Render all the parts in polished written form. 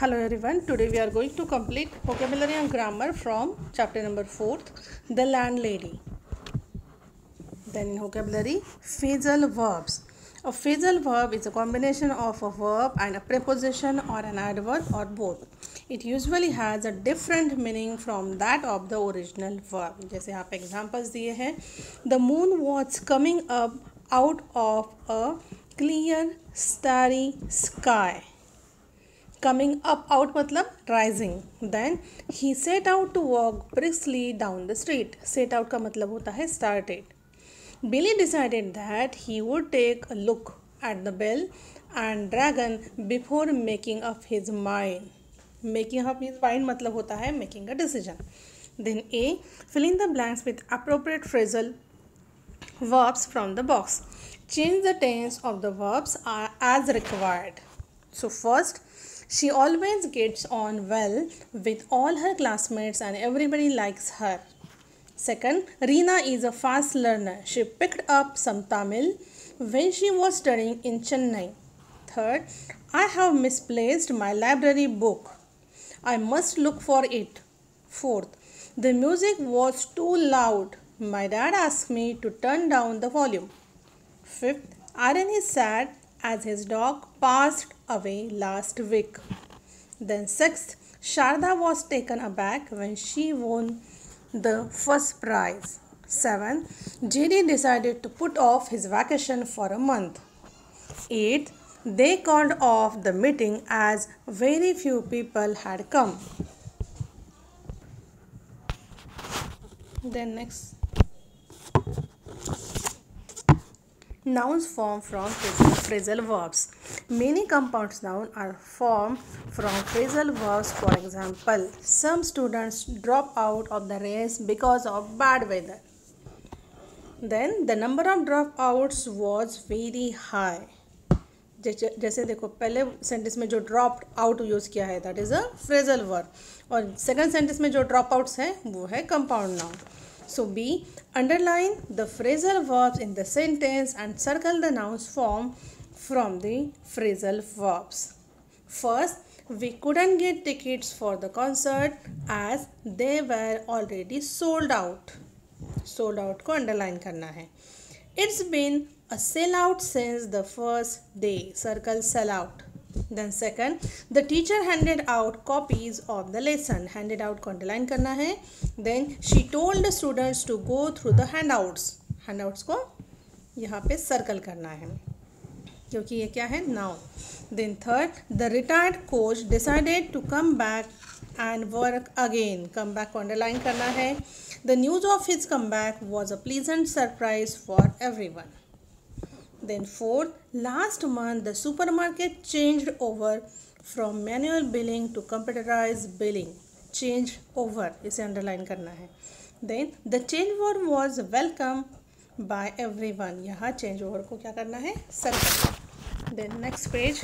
Hello everyone, today we are going to complete vocabulary and grammar from chapter number 4, The Landlady. Then in vocabulary, phrasal verbs. A phrasal verb is a combination of a verb and a preposition or an adverb or both. It usually has a different meaning from that of the original verb. जैसे यहाँ पे examples दिए हैं. The moon was coming up out of a clear starry sky. Coming up out मतलब rising. Then he set out to walk briskly down the street. Set out का मतलब होता है started. Billy decided that he would take a look at the bell and dragon before making up his mind. Making up his mind मतलब होता है making a decision. Then A. Fill in the blanks with appropriate phrasal verbs from the box. Change the tense of the verbs as required. So first, she always gets on well with all her classmates and everybody likes her. Second, Reena is a fast learner. She picked up some Tamil when she was studying in Chennai. Third, I have misplaced my library book. I must look for it. Fourth, the music was too loud. My dad asked me to turn down the volume. Fifth, Aryan is sad as his dog passed away last week. Then sixth, Sharda was taken aback when she won the first prize. Seventh, JD decided to put off his vacation for a month. Eighth, they called off the meeting as very few people had come. Then next, nouns formed from phrasal verbs. Many compound nouns are formed from phrasal verbs. For example, some students drop out of the race because of bad weather. Then the number of dropouts was very high. जैसे देखो पहले sentence में जो drop out use किया है that is a phrasal verb और second sentence में जो ड्रॉप आउट्स हैं वो है compound noun. So B. Underline the phrasal verbs in the sentence and circle the nouns formed from the phrasal verbs. First, we couldn't get tickets for the concert as they were already sold out. Sold out को underline करना है. It's been a sellout since the first day. Circle sellout. Then second, the teacher handed out copies of the lesson. Handed out को underline करना है. Then she told the students to go through the handouts. Handouts को यहाँ पे circle करना है क्योंकि ये क्या है noun. Then third, the retired coach decided to come back and work again. Come back को underline करना है. The news of his comeback was a pleasant surprise for everyone. Then fourth, last month the supermarket changed over from manual billing to computerized billing. Changed over इसे underline करना है. Then the change over was welcome by everyone. यहाँ change over को क्या करना है circle. Then next page,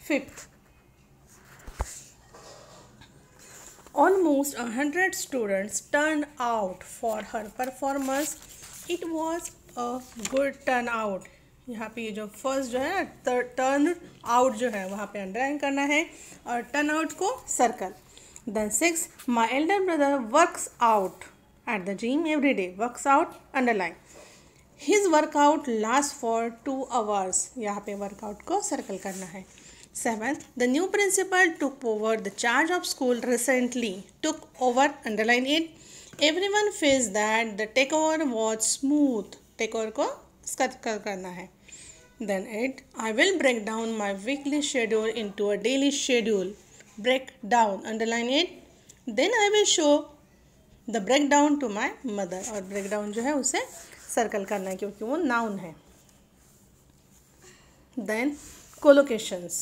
fifth. Almost 100 students turned out for her performance. It was a good turnout. यहाँ पे ये जो फर्स्ट जो है टर्न आउट जो है वहाँ पे अंडरलाइन करना है और टर्न आउट को circle. Then six, my elder brother works out at the gym every day. Works out underline. His workout last for 2 hours. यहाँ पे वर्कआउट को सर्कल करना है. Seventh, the new principal took over the charge of school recently. Took over underline it. Everyone feels that the take over was smooth. Take over को circle करना है. Then 8, I will break down my weekly schedule into a daily schedule. Break down, underline it. Then I will show the breakdown to my mother. और breakdown जो है उसे circle करना है क्योंकि वो noun है. Then collocations.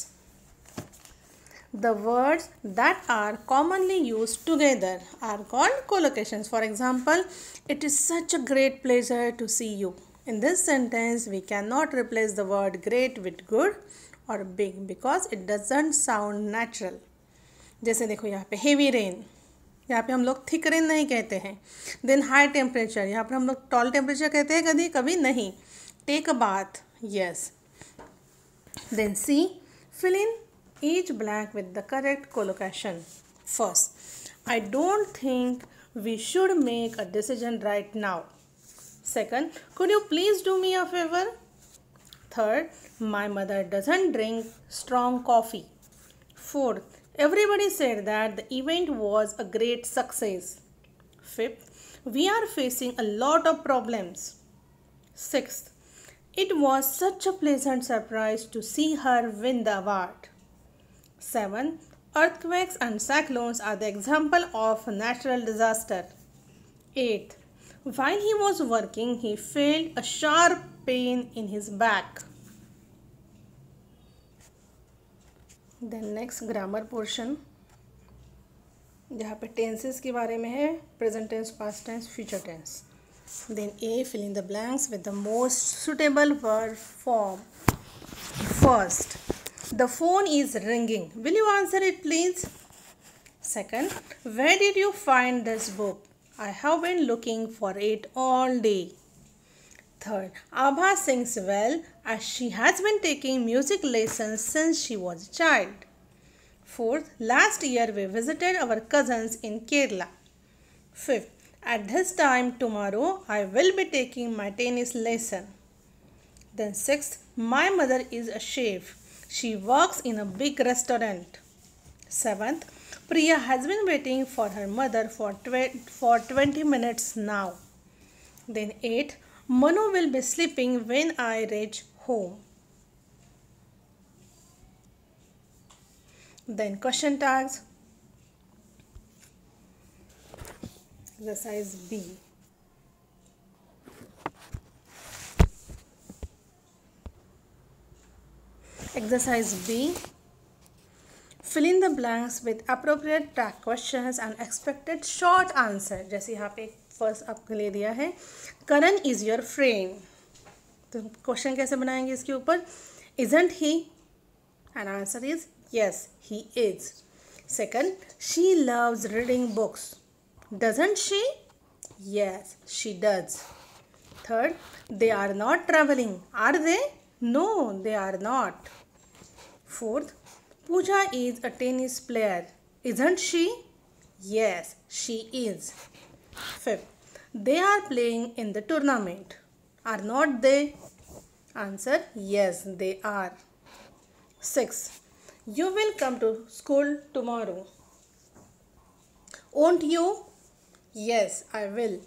The words that are commonly used together are called collocations. For example, it is such a great pleasure to see you. In this sentence, we cannot replace the word great with good or big because it doesn't sound natural. जैसे देखो यहाँ पे heavy rain, यहाँ पे हम लोग thick rain नहीं कहते हैं. Then high temperature, यहाँ पर हम लोग tall temperature कहते हैं कभी कभी नहीं. Take a bath, yes. Then C, fill in each blank with the correct collocation. First, I don't think we should make a decision right now. Second, could you please do me a favor? Third, my mother doesn't drink strong coffee. Fourth, everybody said that the event was a great success. Fifth, we are facing a lot of problems. Sixth, it was such a pleasant surprise to see her win the award. Seventh, earthquakes and cyclones are the example of natural disaster. Eighth, while he was working, he felt a sharp pain in his back. Then next grammar portion, जहाँ पे tenses के बारे में है, present tense, past tense, future tense. Then A, fill in the blanks with the most suitable verb form. First, the phone is ringing. Will you answer it, please? Second, where did you find this book? I have been looking for it all day. Third, Abha sings well as she has been taking music lessons since she was a child. Fourth, last year we visited our cousins in Kerala. Fifth, at this time tomorrow I will be taking my tennis lesson. Then sixth, my mother is a chef. She works in a big restaurant. Seventh, Priya has been waiting for her mother for 20 minutes now. Then 8. Manu will be sleeping when I reach home. Then question tags. Exercise B. Exercise B. Fill in the blanks with appropriate tag questions and expected short answer. जैसे यहाँ पे first आपके लिए दिया है, करण is your friend. तो question कैसे बनाएंगे इसके ऊपर? Isn't he? And answer is yes, he is. Second, she loves reading books. Doesn't she? Yes, she does. Third, they are not traveling. Are they? No, they are not. Fourth, Pooja is a tennis player. Isn't she? Yes, she is. Fifth, they are playing in the tournament. Are not they? Answer, yes, they are. Sixth, you will come to school tomorrow. Won't you? Yes, I will.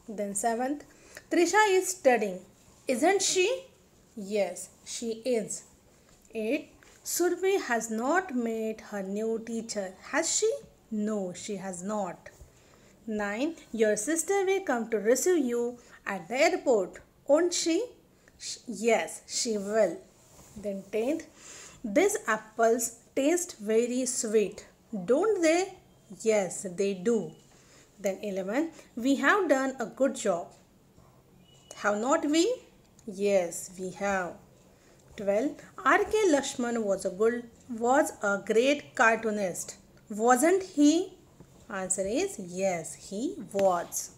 Then seventh, Trisha is studying. Isn't she? Yes, she is. 8. Survi has not met her new teacher. Has she? No, she has not. 9. Your sister will come to receive you at the airport. Won't she? Yes, she will. Then 10th. These apples taste very sweet. Don't they? Yes, they do. Then 11. We have done a good job. Have not we? Yes, we have. 12. R.K. Lakshman was a great cartoonist. Wasn't he? Answer is yes, he was.